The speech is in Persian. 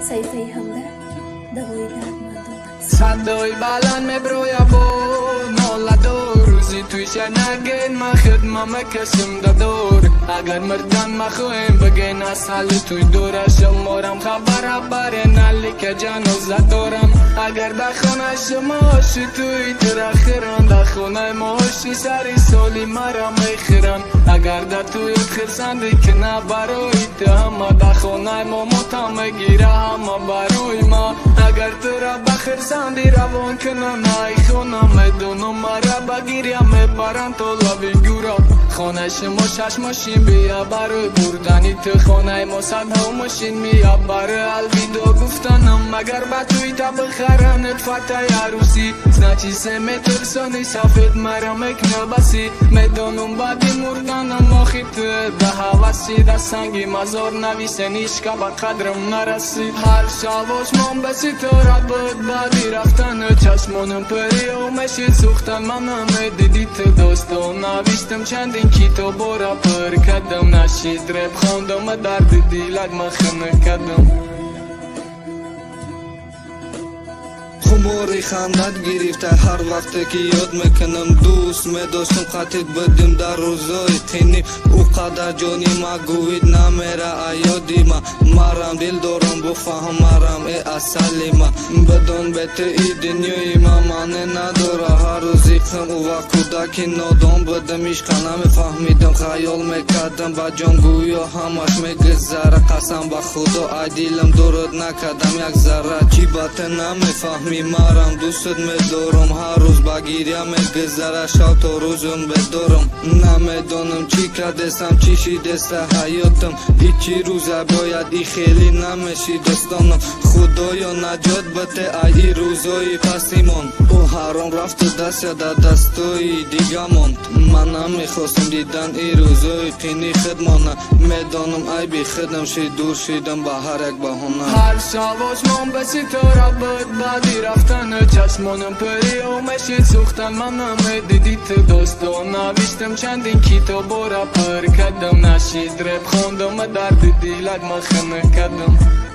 صحیفه همدرد دوای دردمندان صدای بلند مبرویا بود نالدور روزی تویش نگین ما خدمه کسم دادور اگر مردن مخویم بگین از حال توی دورش مارم خبر بره نلی که جانوز دارم اگر دخونه شما شی توی ترخیران دخونه ماشی سری سالی مرا میخیرن اگر در توی خرسندی که نه بروی تو همه دخونه ما متامه گیره همه بروی ما اگر تو را بخرسندی روان کنم ای خونم میدونم مرا بگیریم میبرن تو لبی گورا خانه شما شش ماشین بیا برای بردنی تو خانه ما صد ها ماشین میا برای الویدو گفتنم مگر با توی تا بخرن فتای عروسی سنچی سه متر سانی سفید مرا مکنه بسی میدونم بعدی مردنم آخی تو به حواسی در سنگی مزار نویسه نیشکا با قدرم نرسی هر شواش من بسی تو را بود بعدی رفتن چشمانم پری و مشید سوختن من دیدی تو دوستو نویشتم چندین کی تو برا پر کدم نشید رب خوندم درد دیلک مخنه کدم خموری خندت گرفته هر وقت که یاد میکنم دوست میداشتم خطت بدیم در روزای تینی او قدر جانی ما گوید نمیره یادی ما مرم دل دارم بفهم مرم ای اصلی ما بدون بیت ای دنیای ما مانه نداره هر روزی خم او وقت کودکی نادان بدم عشق نمیفهمیدم خیال میکردم با جان گویا همش میگذره قسم با خدا ای دیلم درد نکردم یک ذره چی بات نمیفهمی مرم دوست میدارم هر روز بگیریم میگذره شب تا روزم بدارم نمیدانم چی کردستم چی شیدسته حیاتم ایچی روزه باید ای خیلی نمیشی دستانم خدایا نجات بده ای روزای پسیمان او حرام رفت دست در دستای دیگه ماند من نمیخواستم دیدن ای روزای پینی خدمانه میدانم ای بی خدم شی دور شیدم با هر یک بهانه هر شواش من بسی تو را بود بعدی رفتن چشمانم پری و مشید سوختن من دیدی تو دوستو نویشتم چندین کی تو برا پر کدم نشید رب خوندم درد دیلک مخنه کدم